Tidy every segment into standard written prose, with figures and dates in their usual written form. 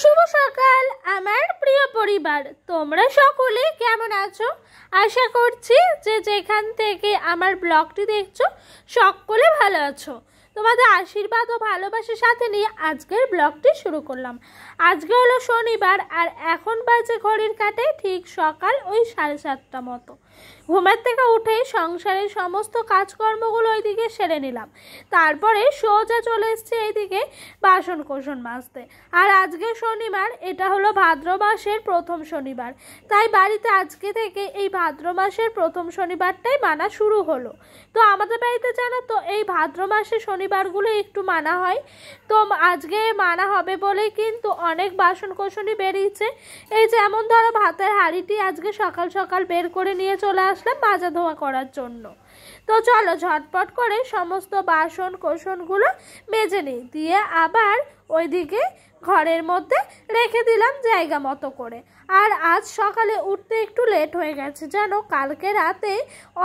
শুভ সকাল আমার প্রিয় পরিবার, তোমরা সকলে কেমন আছো? আশা করছি যে যেখান থেকে আমার ব্লগটি দেখছো সকলে ভালো আছো। তোমাদের আশীর্বাদ ও ভালোবাসার সাথে নিয়ে আজকের ব্লগটি শুরু করলাম। আজকে হলো শনিবার আর এখন বাজে ঘড়ির কাঁটায় ঠিক সকাল ওই 7:30 মতো। ঘুমের থেকে উঠে সংসারের সমস্ত কাজকর্মগুলো ওইদিকে সেরে নিলাম। তারপরে সোজা চলে এসছে এইদিকে বাসন কোসন মাজতে। আর আজকে শনিবার, এটা হলো ভাদ্র মাসের প্রথম শনিবার, তাই বাড়িতে আজকে থেকে এই ভাদ্র মাসের প্রথম শনিবারটাই মানা শুরু হলো। তো আমাদের বাড়িতে জানো তো এই ভাদ্র মাসে শনিবারগুলো একটু মানা হয়। তো আজকে মানা হবে বলে কিন্তু অনেক বাসন কোসনই বেরিয়েছে। এই যেমন ধরো ভাতের হাঁড়িটি আজকে সকাল সকাল বের করে নিয়ে চলে আসলাম মাজা ধোয়া করার জন্য। তো চলো ঝটপট করে সমস্ত বাসন কোসনগুলো মেজে নিই, দিয়ে আবার ওইদিকে ঘরের মধ্যে রেখে দিলাম জায়গা মতো করে। আর আজ সকালে উঠতে একটু লেট হয়ে গেছে, জানো কালকে রাতে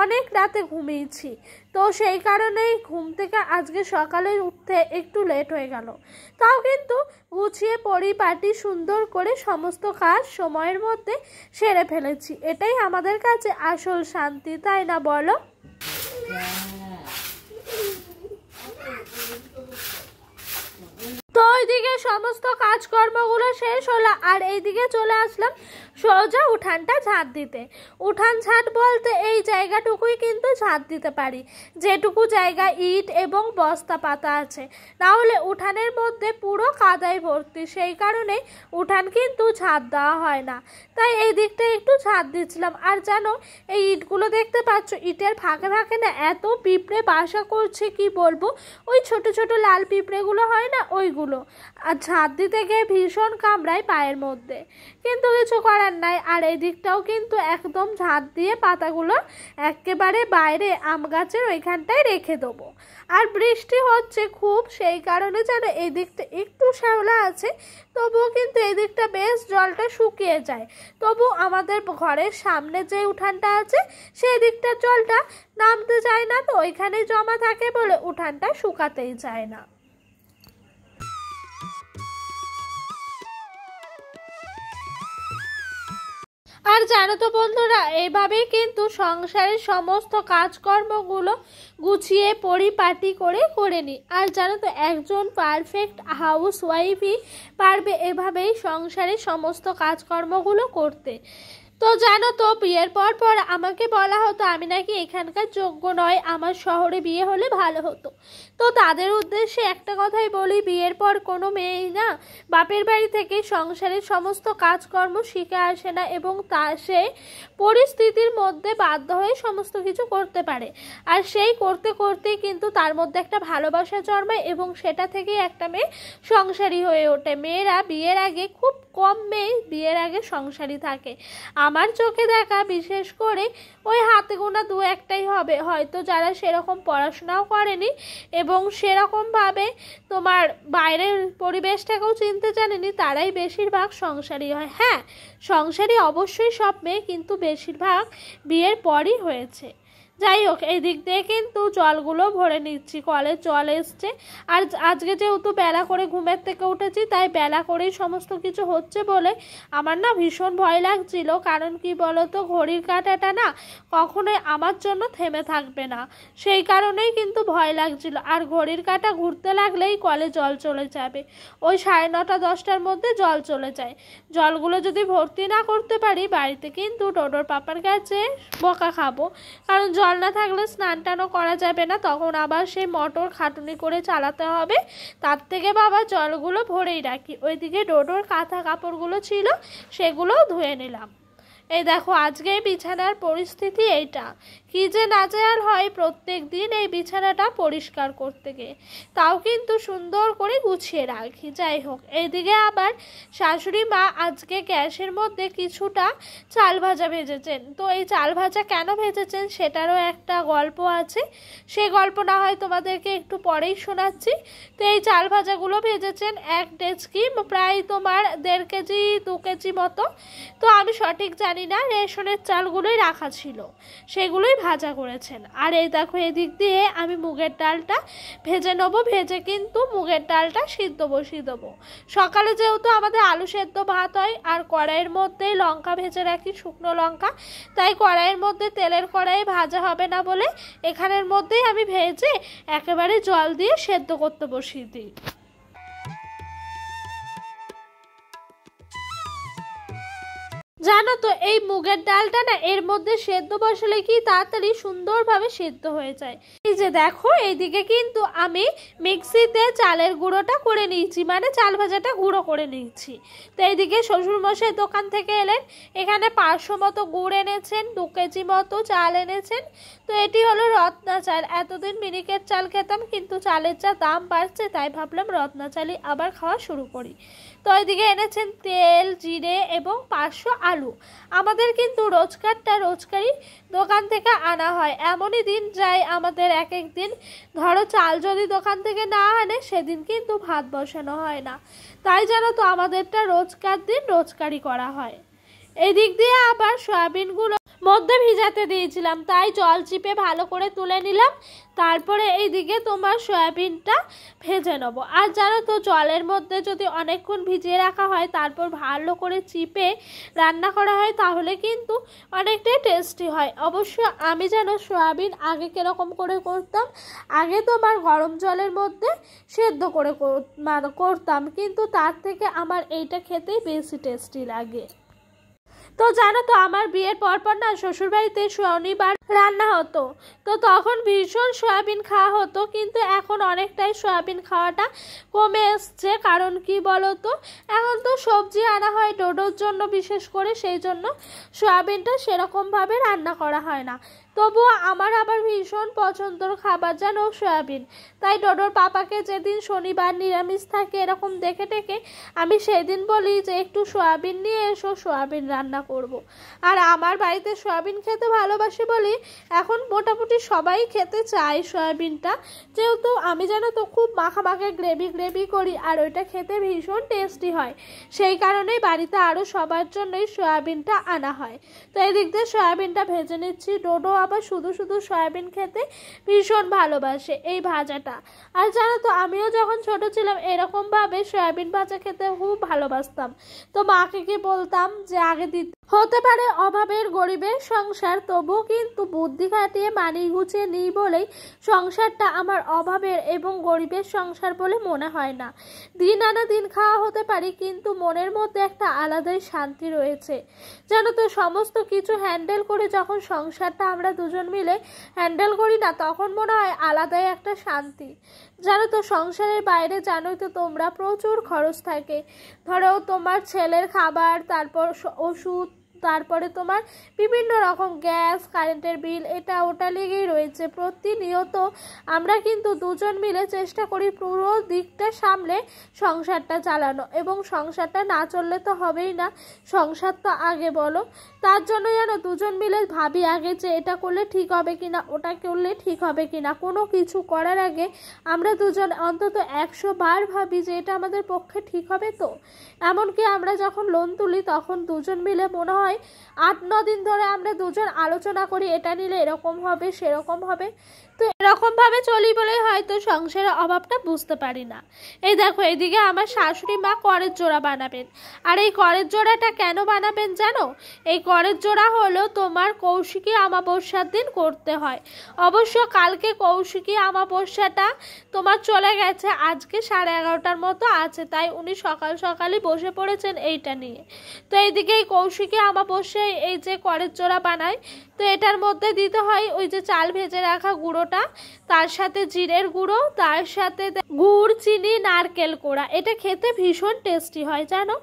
অনেক রাতে ঘুমিয়েছি, তো সেই কারণেই ঘুম থেকে আজকে সকালে উঠতে একটু লেট হয়ে গেল। তাও কিন্তু গুছিয়ে পরিপাটি সুন্দর করে সমস্ত কাজ সময়ের মধ্যে সেরে ফেলেছি। এটাই আমাদের কাছে আসল শান্তি, তাই না বলো? তো ওইদিকে সমস্ত কাজকর্মগুলো শেষ হলো আর এইদিকে চলে আসলাম সোজা উঠানটা ঝাঁট দিতে। উঠান ঝাঁট বলতে এই জায়গাটুকুই কিন্তু ঝাঁট দিতে পারি, যেটুকু জায়গা ইট এবং বস্তা পাতা আছে, না হলে উঠানের মধ্যে পুরো কাদায় ভর্তি, সেই কারণে উঠান কিন্তু ঝাঁট দেওয়া হয় না। তাই এই দিকটা একটু ঝাঁট দিচ্ছিলাম। আর জানো এই ইটগুলো দেখতে পাচ্ছ, ইটের ফাঁকে ফাঁকে না এত পিঁপড়ে বাসা করছে, কি বলবো, ওই ছোট ছোট লাল পিঁপড়েগুলো হয় না ওইগুলো। আর ঝাঁট দিতে গিয়ে ভীষণ কামড়ায় পায়ের মধ্যে, কিন্তু কিছু করার নাই। আর এই দিকটাও কিন্তু একদম ঝাঁট দিয়ে পাতাগুলো একেবারে বাইরে আম গাছের ওইখানটায় রেখে দেবো। আর বৃষ্টি হচ্ছে খুব, সেই কারণে যেন এই দিকটা একটু শ্যাওলা আছে, তবুও কিন্তু এই দিকটা বেশ জলটা শুকিয়ে যায়। তবু আমাদের ঘরের সামনে যে উঠানটা আছে সেই দিকটার জলটা নামতে চায় না, তো ওইখানে জমা থাকে বলে উঠানটা শুকাতেই চায় না। আর জানো তো বন্ধুরা, এইভাবেই কিন্তু সংসারের সমস্ত কাজকর্মগুলো গুছিয়ে পরিপাটি করে নিই। আর জানো তো একজন পারফেক্ট হাউস ওয়াইফই পারবে এভাবেই সংসারের সমস্ত কাজকর্মগুলো করতে। তো জানো তো বিয়ের পর আমাকে বলা হতো আমি নাকি এখানকার যোগ্য নয়, আমার শহরে বিয়ে হলে ভালো হতো। তো তাদের উদ্দেশ্যে একটা কথাই বলি, বিয়ের পর কোনো মেয়েই না বাপের বাড়ি থেকে সংসারের সমস্ত কাজকর্ম শিখে আসে না, এবং তা সে পরিস্থিতির মধ্যে বাধ্য হয়ে সমস্ত কিছু করতে পারে। আর সেই করতে করতেই কিন্তু তার মধ্যে একটা ভালোবাসা জন্মায়, এবং সেটা থেকেই একটা মেয়ে সংসারী হয়ে ওঠে। মেয়েরা বিয়ের আগে, খুব কম মেয়ে বিয়ের আগে সংসারী থাকে। আমার চোখে দেখা বিশেষ করে ওই হাতে গোনা দু একটাই হবে হয়তো যারা সেরকম পড়াশোনাও করেনি এবং সেরকমভাবে তোমার বাইরের পরিবেশটাকেও চিনতে জানেনি, তারাই বেশিরভাগ সংসারী হয়। হ্যাঁ, সংসারী অবশ্যই সব মেয়ে, কিন্তু বেশিরভাগ বিয়ের পরই হয়েছে। যাই হোক, এই দিক দিয়ে কিন্তু জলগুলো ভরে নিচ্ছি, কলের জল এসছে। আর আজকে যেহেতু বেলা করে ঘুমের থেকে উঠেছি, তাই বেলা করেই সমস্ত কিছু হচ্ছে বলে আমার না ভীষণ ভয় লাগছিল। কারণ কি বলতো, ঘড়ির কাঁটাটা না কখনোই আমার জন্য থেমে থাকবে না, সেই কারণেই কিন্তু ভয় লাগছিল। আর ঘড়ির কাঁটা ঘুরতে লাগলেই কলে জল চলে যাবে, ওই 9:30 10টার মধ্যে জল চলে যায়। জলগুলো যদি ভর্তি না করতে পারি বাড়িতে কিন্তু ডোডোর পাপার কাছে বকা খাবো, কারণ জল না থাকলে স্নান টানও করা যাবে না, তখন আবার সেই মোটর খাটুনি করে চালাতে হবে। তার থেকে বাবা জলগুলো ভরেই রাখি। ওইদিকে ডোডোর কাঁথা কাপড়গুলো ছিল সেগুলোও ধুয়ে নিলাম। এই দেখো আজকে বিছানার পরিস্থিতি এইটা, কি যে নাজেহাল হয় প্রত্যেক দিন এই বিছানাটা পরিষ্কার করতে গিয়ে, তাও কিন্তু সুন্দর করে গুছিয়ে রাখি। যাই হোক, এইদিকে আবার শাশুড়ি মা আজকে গ্যাসের মধ্যে কিছুটা চাল ভাজা ভেজেছেন। তো এই চাল ভাজা কেন ভেজেছেন সেটারও একটা গল্প আছে, সে গল্প না হয় তোমাদেরকে একটু পরেই শোনাচ্ছি। তো এই চাল ভাজাগুলো ভেজেছেন 1 ডেচকি, প্রায় তোমার 1.5 কেজি 2 কেজি মতো। তো আমি সঠিক জানি জানি না, রেশনের চালগুলোই রাখা ছিল, সেগুলোই ভাজা করেছেন। আর এই দেখো এদিক দিয়ে আমি মুগের ডালটা ভেজে নেবো, ভেজে কিন্তু মুগের ডালটা সিদ্ধ বসিয়ে দেবো। সকালে যেহেতু আমাদের আলু সেদ্ধ ভাত হয়, আর কড়াইয়ের মধ্যে লঙ্কা ভেজে রাখি, শুকনো লঙ্কা, তাই কড়াইয়ের মধ্যে তেলের কড়াইয়ে ভাজা হবে না বলে এখানের মধ্যেই আমি ভেজে একেবারে জল দিয়ে সেদ্ধ করতে বসিয়ে দিই। জানো তো এই মুগের ডালটা না এর মধ্যে সেদ্ধ বসালে কি তাড়াতাড়ি সুন্দরভাবে সেদ্ধ হয়ে যায়। এই যে দেখো এইদিকে কিন্তু আমি মিক্সিতে চালের গুঁড়োটা করে নিয়েছি, মানে চাল ভাজাটা গুঁড়ো করে নিয়েছি। তো এইদিকে শ্বশুরমশাই দোকান থেকে এলেন, এখানে 500 মতো গুড় এনেছেন, 2 কেজি মতো চাল এনেছেন। তো এটি হলো রত্না চাল। এতদিন মিনিকেট চাল খেতাম, কিন্তু চালের যা দাম বাড়ছে তাই ভাবলাম রত্না চালই আবার খাওয়া শুরু করি। তো ওইদিকে এনেছেন তেল, জিরে এবং 500 আলু। আমাদের কিন্তু রোজকারই দোকান থেকে আনা হয়। এমনই দিন যায় আমাদের এক এক দিন, ধরো চাল যদি দোকান থেকে না আনে সেদিন কিন্তু ভাত বসানো হয় না। তাই জানো তো আমাদেরটা রোজকার দিন রোজকারই করা হয়। এদিক দিয়ে আবার সয়াবিনগুলো মধ্যে ভিজাতে দিয়েছিলাম, তাই জল চিপে ভালো করে তুলে নিলাম। তারপরে এইদিকে তোমার সয়াবিনটা ভেজে নেবো। আর জানো তো জলের মধ্যে যদি অনেকক্ষণ ভিজিয়ে রাখা হয় তারপর ভালো করে চিপে রান্না করা হয় তাহলে কিন্তু অনেকটাই টেস্টি হয়। অবশ্য আমি যেন সয়াবিন আগে কীরকম করে করতাম, আগে তোমার গরম জলের মধ্যে সেদ্ধ করে করতাম, কিন্তু তার থেকে আমার এইটা খেতেই বেশি টেস্টি লাগে। তো জানো তো আমার বিয়ের পরপর না শ্বশুরবাড়িতে শনিবার রান্না হতো, তো তখন ভীষণ সয়াবিন খাওয়া হতো, কিন্তু এখন অনেকটাই সয়াবিন খাওয়াটা কমে এসছে। কারণ কি বলো তো, এখন তো সবজি আনা হয় ডোডোর জন্য বিশেষ করে, সেই জন্য সয়াবিনটা সেরকমভাবে রান্না করা হয় না। তবুও আমার আবার ভীষণ পছন্দের খাবার জানো সয়াবিন, তাই ডোডোর পাপাকে যেদিন শনিবার নিরামিষ থাকে এরকম দেখে টেকে আমি সেদিন বলি যে একটু সয়াবিন নিয়ে এসো, সয়াবিন রান্না করব। আর আমার বাড়িতে সয়াবিন খেতে ভালোবাসি বলি এখন মোটামুটি সবাই খেতে চায় সয়াবিনটা, যেহেতু আমি জানো তো খুব মাখামাখা গ্রেভি করি আর ওইটা খেতে ভীষণ টেস্টি হয়, সেই কারণেই বাড়িতে আরও সবার জন্যই সয়াবিনটা আনা হয়। তো এদিক দিয়ে সয়াবিনটা ভেজে নিচ্ছি। ডোডো আবার শুধু সয়াবিন খেতে ভীষণ ভালোবাসে, এই ভাজাটা। আর জানো তো আমিও যখন ছোট ছিলাম এরকমভাবে সয়াবিন ভাজা খেতে খুব ভালোবাসতাম। তো মাকে কি বলতাম যে আগে দিতে, হতে পারে অভাবের গরিবের সংসার, তবুও কিন্তু বুদ্ধি খাটিয়ে মানিয়ে গুছিয়ে নিই বলেই সংসারটা আমার অভাবের এবং গরিবের সংসার বলে মনে হয় না। দিন আনা দিন খাওয়া হতে পারি, কিন্তু মনের মধ্যে একটা আলাদাই শান্তি রয়েছে। জানো তো সমস্ত কিছু হ্যান্ডেল করে যখন সংসারটা আমরা দুজন মিলে হ্যান্ডেল করি না, তখন মনে হয় আলাদাই একটা শান্তি। জানো তো সংসারের বাইরে জানোই তো তোমরা প্রচুর খরচ থাকে, ধরো তোমার ছেলের খাবার, তারপর ওষুধ, তারপরে তোমার বিভিন্ন রকম গ্যাস, কারেন্টের বিল, এটা ওটা লেগেই রয়েছে। প্রতিনিয়ত আমরা কিন্তু দুজন মিলে চেষ্টা করি পুরো দিকটা সামলে সংসারটা চালানো, এবং সংসারটা না চললে তো হবেই না, সংসার তো আগে বলো। তার জন্য জানো দুজন মিলে ভাবি আগে যে এটা করলে ঠিক হবে কিনা, ওটা করলে ঠিক হবে কিনা। কোনো কিছু করার আগে আমরা দুজন অন্তত 100 বার ভাবি যে এটা আমাদের পক্ষে ঠিক হবে তো। এমনকি আমরা যখন লোন তুলি তখন দুজন মিলে মনে হয় 8-9 দিন ধরে আমরা দুজন আলোচনা করি, এটা নিলে এরকম হবে সেরকম হবে। তো এরকম ভাবে চলি বলে হয়তো সংসারের অভাবটা বুঝতে পারি না। এই দেখো এদিকে আমার শাশুড়ি মা করের জোড়া বানাবেন। আর এই করের জোড়াটা কেন বানাবেন জানো? এই করের জোড়া হলো তোমার কৌশিকী অমাবস্যার দিন করতে হয়। অবশ্য কালকে কৌশিকী অমাবস্যাটা তোমার চলে গেছে, আজকে 11:30টার মতো আছে, তাই উনি সকালই বসে পড়েছেন এইটা নিয়ে। তো এইদিকে এই কৌশিকী অমাবস্যায় এই যে করের জোড়া বানায়, তো এটার মধ্যে দিতে হয় ওই যে চাল ভেজে রাখা গুঁড়োটা, তার সাথে জিরের গুঁড়ো, তার সাথে গুড়, চিনি, নারকেল কোড়া। এটা খেতে ভীষণ টেস্টি হয় জানো।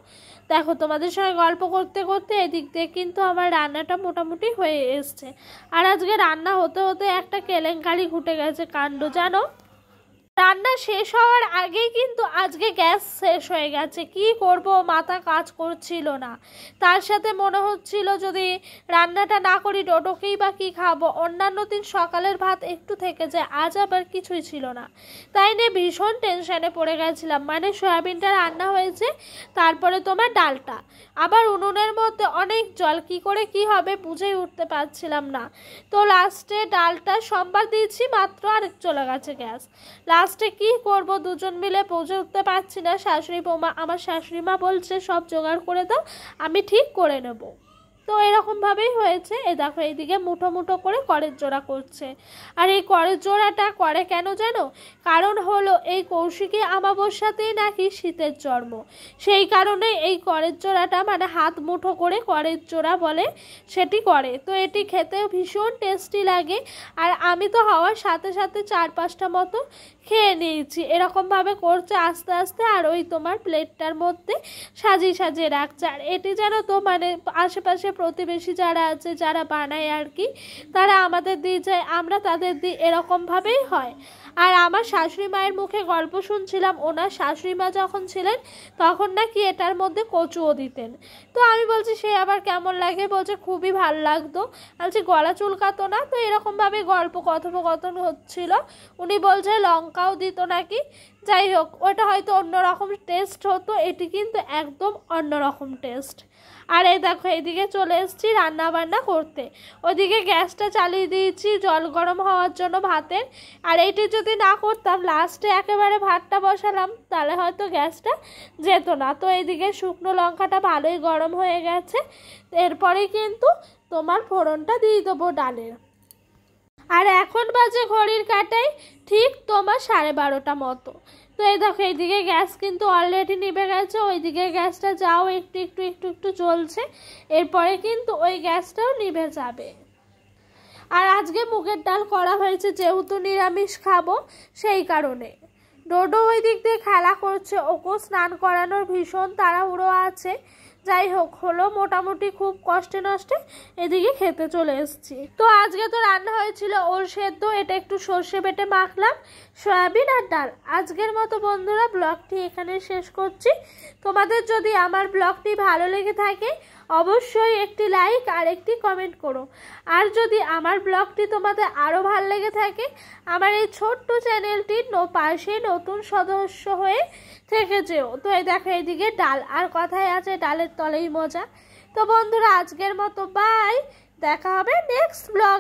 দেখো তোমাদের সঙ্গে গল্প করতে করতে এদিক দিয়ে কিন্তু আমার রান্নাটা মোটামুটি হয়ে এসছে। আর আজকে রান্না হতে হতে একটা কেলেঙ্কারি ঘটে গেছে কাণ্ড জানো। রান্না শেষ হওয়ার আগেই কিন্তু আজকে গ্যাস শেষ হয়ে গেছে। কি করব, মাথা কাজ করছিল না। তার সাথে মনে হচ্ছিল যদি রান্নাটা না করি ডোডোকেই বা কী খাবো, অন্যান্য দিন সকালের ভাত একটু থেকে যায়, আজ আবার কিছুই ছিল না। তাই নিয়ে ভীষণ টেনশানে পড়ে গেছিলাম। মানে সয়াবিনটা রান্না হয়েছে, তারপরে তোমার ডালটা, আবার উনুনের মধ্যে অনেক জল, কি করে কি হবে বুঝেই উঠতে পারছিলাম না। তো লাস্টে ডালটা সোমবার দিয়েছি মাত্র, আরেক চলে গেছে গ্যাস। লাস্টে কি করব, দুজন মিলে বুঝে উঠতে পারছি না। শাশুড়ি বৌমা, আমার শাশুড়ি মা বলছে সব জোগাড় করে দাও, আমি ঠিক করে নেব। তো এরকমভাবেই হয়েছে। এই দেখো এইদিকে মুঠো মুঠো করে কড়ের জোড়া করছে। আর এই কড়ের জোড়াটা করে কেন জানো? কারণ হলো এই কৌশিকী অমাবস্যাতেই নাকি শীতের জন্ম, সেই কারণে এই কড়ের জোড়াটা, মানে হাত মুঠো করে কড়ের জোড়া বলে, সেটি করে। তো এটি খেতেও ভীষণ টেস্টি লাগে। আর আমি তো হওয়ার সাথে সাথে 4-5টা মতো খেয়ে নিয়েছি। এরকমভাবে করছে আস্তে আস্তে, আর ওই তোমার প্লেটটার মধ্যে সাজিয়ে সাজিয়ে রাখছে। আর এটি যেন তো মানে আশেপাশে প্রতিবেশী যারা আছে, যারা বানায় আর কি, তারা আমাদের দিয়ে যায়, আমরা তাদের দিই, এরকমভাবেই হয়। আর আমার শাশুড়ি মায়ের মুখে গল্প শুনছিলাম, ওনার শাশুড়ি মা যখন ছিলেন তখন নাকি এটার মধ্যে কচুও দিতেন। তো আমি বলছি সে আবার কেমন লাগে, বলছে খুবই ভাল লাগতো। বলছি গলা চুলকাতো না? তো এরকমভাবে গল্প কথোপকথন হচ্ছিল। উনি বলছে লঙ্কাও দিত নাকি। যাই হোক, ওটা হয়তো অন্যরকম টেস্ট হতো, এটি কিন্তু একদম অন্যরকম টেস্ট। আর এই দেখো এইদিকে চলে এসেছি রান্না বান্না করতে। ওইদিকে গ্যাসটা চালিয়ে দিয়েছি জল গরম হওয়ার জন্য ভাতের। আর এইটি যদি না করতাম, লাস্টে একেবারে ভাতটা বসালাম, তাহলে হয়তো গ্যাসটা যেত না। তো এইদিকে শুকনো লঙ্কাটা ভালোই গরম হয়ে গেছে। এরপরেই কিন্তু তোমার ফোড়নটা দিয়ে দেবো ডালের। আর এখন বাজে ঘড়ির কাঁটায় ঠিক তোমার 12:30 মতো। তো এই দেখো এইদিকে গ্যাস কিন্তু অলরেডি নিভে গেছে, ওইদিকে গ্যাসটা যাও একটু একটু একটু একটু জ্বলছে, এরপরে কিন্তু ওই গ্যাসটাও নিভে যাবে। আর আজকে মুগের ডাল করা হয়েছে, যেহেতু নিরামিষ খাবো সেই কারণে। ডোডো ওই দিক দিয়ে খেলা করছে, ওকেও স্নান করানোর ভীষণ তাড়াহুড়ো আছে। যাই হোক, হলো মোটামুটি খুব কষ্টে নষ্টে এদিকে খেতে চলে এসেছি। তো আজকে তো রান্না হয়েছিল ওল সেদ্ধ, এটা একটু সর্ষে বেটে মাখলাম, সয়াবিন আর ডাল। আজকের মতো বন্ধুরা ব্লগটি এখানে শেষ করছি। তোমাদের যদি আমার ব্লগটি ভালো লেগে থাকে অবশ্যই একটি লাইক আর একটি কমেন্ট করো। আর যদি আমার ব্লগটি তোমাদের আরও ভালো লেগে থাকে, আমার এই ছোট্ট চ্যানেলটির পাশে নতুন সদস্য হয়ে থেকে যেও। তো এই দেখো এইদিকে ডাল, আর কথায় আছে ডালের তলেই মজা। তো বন্ধুরা আজকের মতো বাই, দেখা হবে নেক্সট ব্লগ।